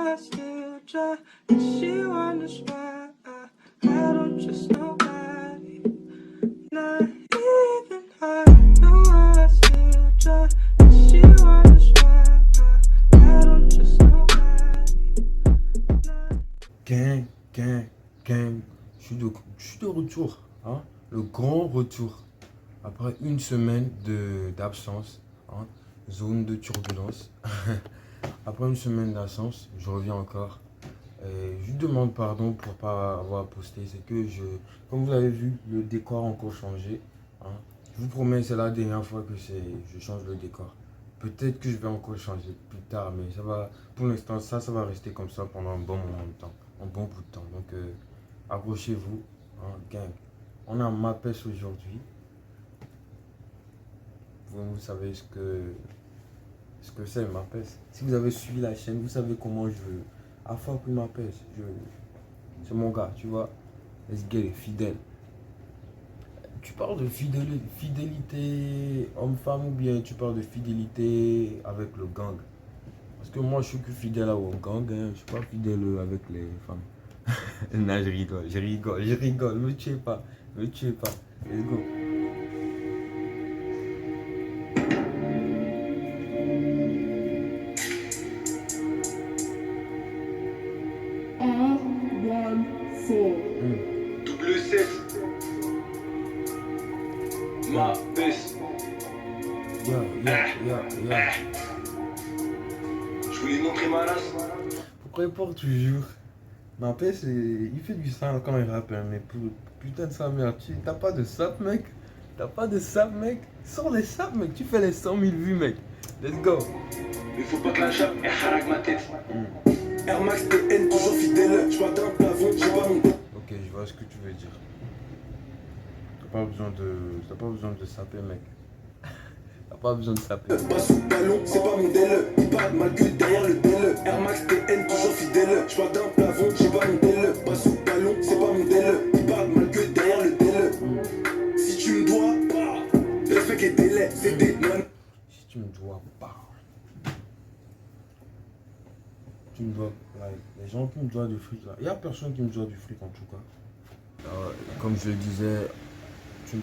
I still try, and she wonders why I don't trust nobody. Not even I know I still try, and she wonders why I don't trust nobody. Gang, gang, gang, je suis de retour, hein, le grand retour. Après une semaine d'absence, hein, zone de turbulence. Après une semaine d'absence, je reviens encore. Et je demande pardon pour pas avoir posté. C'est que comme vous avez vu, le décor a encore changé, hein. Je vous promets, c'est la dernière fois que je change le décor. Peut-être que je vais encore changer plus tard, mais ça va, pour l'instant, ça va rester comme ça pendant un bon moment de temps, un bon bout de temps. Donc, accrochez-vous, hein, gang. On a ma pêche aujourd'hui. Vous savez ce que c'est ma pêche. Si vous avez suivi la chaîne, vous savez comment je veux. À fois pour ma pêche, c'est mon gars, tu vois. Let's get it, fidèle. Tu parles de fidélité homme-femme ou bien tu parles de fidélité avec le gang? Parce que moi, je suis que fidèle au gang, hein. Je suis pas fidèle avec les femmes. Non, je rigole. Me tuez pas. Let's go. Double 16. Ma baisse. Yeah. Je voulais montrer ma race. Pourquoi il porte toujours? Ma pêche, il fait du sang quand il rappe, hein, mais putain de sa mère, t'as pas de sap, mec? Sors les saps, mec, tu fais les 100 000 vues, mec. Let's go. Il faut pas que la chape elle harak ma tête. Air Max PN, toujours fidèle. Je vois d'un plafond, j'ai pas mon. Ok, je vois ce que tu veux dire. T'as pas besoin de saper, mec. T'as pas besoin de saper. Pas sous ballon, c'est pas mon DL. Il parle mal que derrière le DL. Air Max PN, toujours fidèle. Je vois d'un plafond, j'ai pas mon DL. Pas sous ballon, c'est pas mon DL. Il parle mal que derrière le DL. Si tu me dois, le fait qu'est délai, c'est des non. Si tu me dois pas. Tu me dois, like, les gens qui me doivent du fric là. Il n'y a personne qui me doit du fric en tout cas. Comme je le disais, tu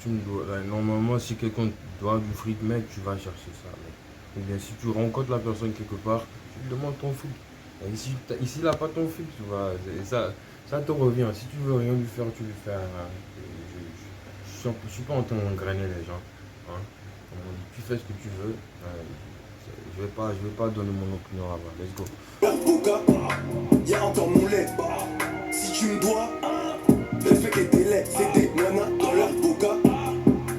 me dois, normalement si quelqu'un te doit du fric, mec, tu vas chercher ça, mec. Ou bien si tu rencontres la personne quelque part, tu lui demandes ton fric. Et ici il n'a pas ton fric, tu vois. Ça te revient. Si tu veux rien lui faire, tu lui fais. Je suis pas en train d'engrainer les gens, hein. Tu fais ce que tu veux. Je vais pas donner mon opinion là-bas. Let's go. Y'a encore mon lait. Si tu me dois, le fait qu'est délai, c'est des nanas dans leur boca.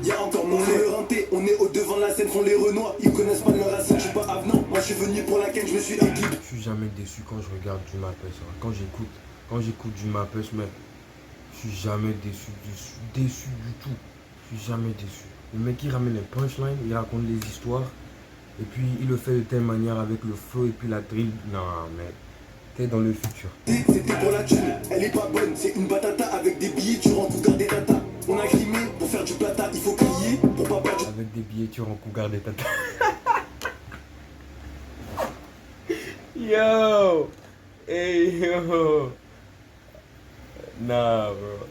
Y'a encore mon lait. Le rinté, on est au devant de la scène, font les renois. Ils connaissent pas leur racine, je suis pas avenant. Moi je suis venu pour laquelle je me suis équipé. Je suis jamais déçu quand je regarde du Mapes. Quand j'écoute du Mapes, mec, je suis jamais déçu du tout. Je suis jamais déçu. Le mec il ramène les punchlines, il raconte les histoires. Et puis il le fait de telle manière avec le flow et puis la drill. Non mec, t'es dans le futur. C'était pour la thune, elle est pas bonne, c'est une batata avec des billets, tu rentres ou gardes des tatas. On a grimé pour faire du plata, il faut crier pour pas perdre. Avec des billets, tu rentres ou gardes des tatas. Yo! Hey yo! Nah bro.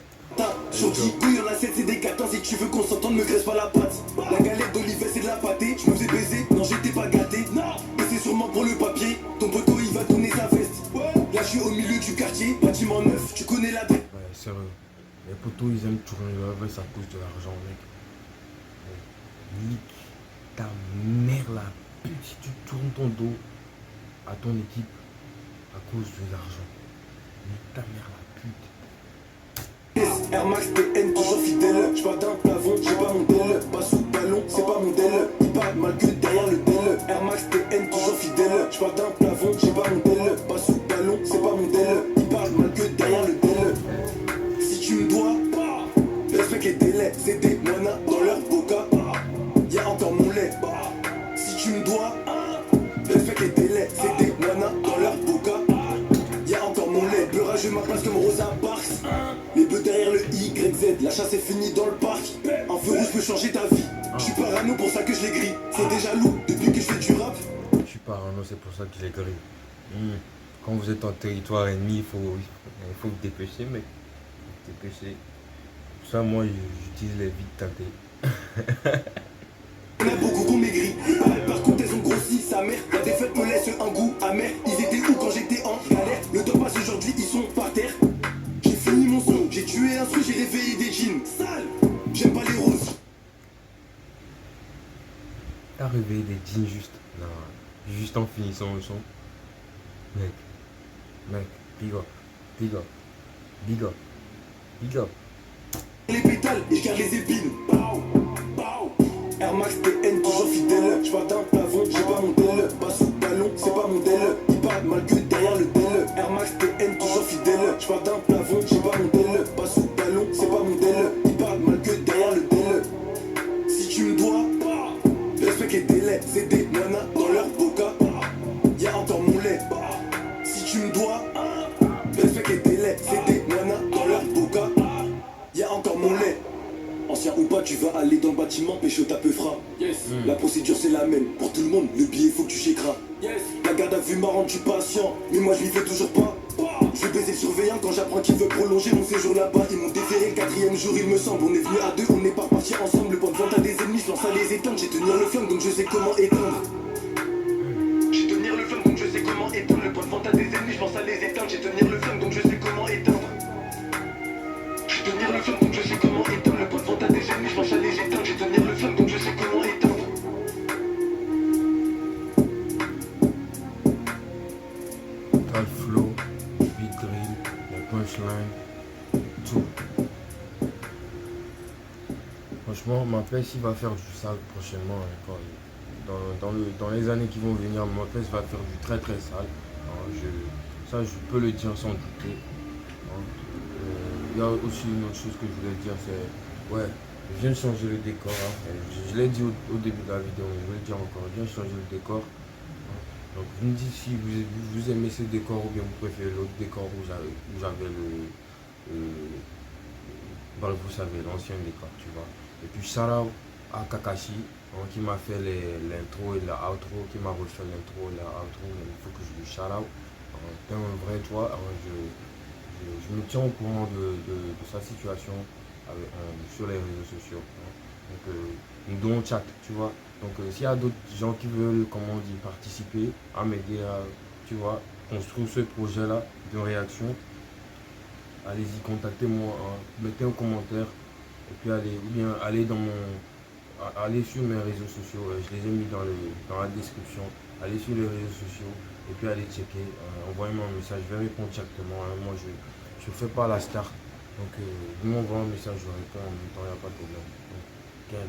Chaudi, oui, on a 7, c'est des 14. Si tu veux qu'on s'entende, me graisse pas la patte. La galette d'Olivet, c'est de la pâtée. Je me faisais baiser, non, j'étais pas gâté. Non, et c'est sûrement pour le papier. Ton poteau, il va donner sa veste. Là, je suis au milieu du quartier, bâtiment neuf. Tu connais la tête. Ouais, sérieux. Les potos, ils aiment tourner leur veste à cause de l'argent, mec. Nique ta mère, la pute, si tu tournes ton dos à ton équipe à cause de l'argent. Nique ta mère, la pute. Air Max PN, toujours fidèle. Je parle d'un plafond, j'ai pas mon DL. Pas sous ballon, c'est pas mon DL. Il parle mal que derrière le DL. Air Max PN, toujours fidèle. Je parle d'un plafond, j'ai pas mon DL. Pas sous ballon, c'est pas mon DL. Il parle mal que derrière le DL. Si tu me dois, le fait qu'est délai, c'est des nanas dans leur boca. Y'a encore mon lait. Si tu me dois, le fait qu'est délai, c'est des nanas dans leur boca. Y'a encore mon lait. Beurrage, je ma place comme Rosa Parks. Les bœufs derrière le YZ, la chasse est finie dans le parc. Un feu rouge peut changer ta vie. Je suis parano pour ça que je les grille. C'est déjà loup depuis que je fais du rap. Je suis parano, c'est pour ça que je les grille. quand vous êtes en territoire ennemi, il faut vous dépêcher, mec. Dépêcher. Pour ça, moi, j'utilise les vides teintés. On a beaucoup qu'on maigrit. Par contre, elles ont grossi, sa mère. La défaite me laisse un goût amer. Ils étaient où quand j'étais en galère? Le temps passe aujourd'hui, ils sont par terre. J'ai fini mon son, j'ai tué un truc, j'ai réveillé des jeans. Sale, j'aime pas les roses. T'as réveillé des jeans juste. Non, juste en finissant le son. Mec, big up, big up, big up, big up. Les pétales et je garde les épines. Pow, pow. Air Max TN toujours fidèle. Je pars d'un plafond, j'ai pas mon tel. Pas sous ballon, c'est pas mon tel. Il parle mal que derrière le tel. Air Max TN toujours fidèle. Je pars d'un plafond, j'ai pas mon tel. Pas sous ballon, c'est pas mon tel. Il parle mal que derrière le tel. Si tu me dois, respecte les délais. C'est des moinas dans leur boca. Y'a encore mon lait. Si tu me dois, respecte les délais. C'est des moinas dans leur boca. Y'a encore mon lait. Ancien ou pas, tu vas aller dans le bâtiment, pécho ta peu fera. Yes. La procédure c'est la même, pour tout le monde, le billet faut que tu chécras. Yes. La garde à vue m'a rendu patient, mais moi je m'y fais toujours pas. Je vais baiser le surveillant quand j'apprends qu'il veut prolonger mon séjour là-bas. Ils m'ont déféré le 4e jour, il me semble. On est venu à deux, on n'est pas reparti ensemble. Le point de vente à des ennemis, je lance à les éteindre. J'ai tenir le flingue donc je sais comment éteindre. J'ai tenir le flingue donc je sais comment éteindre. Le point de vente à des ennemis, je lance à les éteindre. J'ai tenir le flingue donc je sais comment éteindre. J'ai tenir le flingue donc je sais comment éteindre. Le point de vente à des ennemis, je lance à les éteindre. J'ai tenir le flingue donc je sais comment éteindre. T'as le flow, le beat drill, le punchline, tout. Franchement, ma place il va faire du sale prochainement. Dans les années qui vont venir, ma place va faire du très très sale. Ça, je peux le dire sans douter. Il y a aussi une autre chose que je voulais dire, c'est ouais, je viens de changer le décor. Je l'ai dit au début de la vidéo, mais je vais le dire encore, je viens de changer le décor. Donc vous me dites si vous aimez ce décor ou bien vous préférez l'autre décor où j'avais vous savez, l'ancien décor, tu vois. Et puis shout out à Kakashi qui m'a fait l'intro et la outro, qui m'a refait l'intro et la outro. Il faut que je lui shout out. T'es un vrai toi. Je me tiens au courant de sa situation sur les réseaux sociaux. Donc nous donnons chat, tu vois. Donc s'il y a d'autres gens qui veulent, comment on dit, participer, à m'aider à, tu vois, construire ce projet-là de réaction, allez-y, contactez-moi, mettez un commentaire, et puis allez sur mes réseaux sociaux, je les ai mis dans la description, allez sur les réseaux sociaux, et puis allez checker, envoyez-moi un message, je vais répondre directement. Moi je ne fais pas la star, donc vous m'envoyez un message, je réponds en même temps, il n'y a pas de problème. Donc,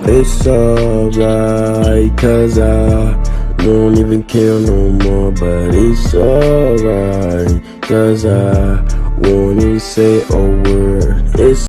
It's alright, cause I don't even care no more. But it's alright, cause I won't even say a word. It's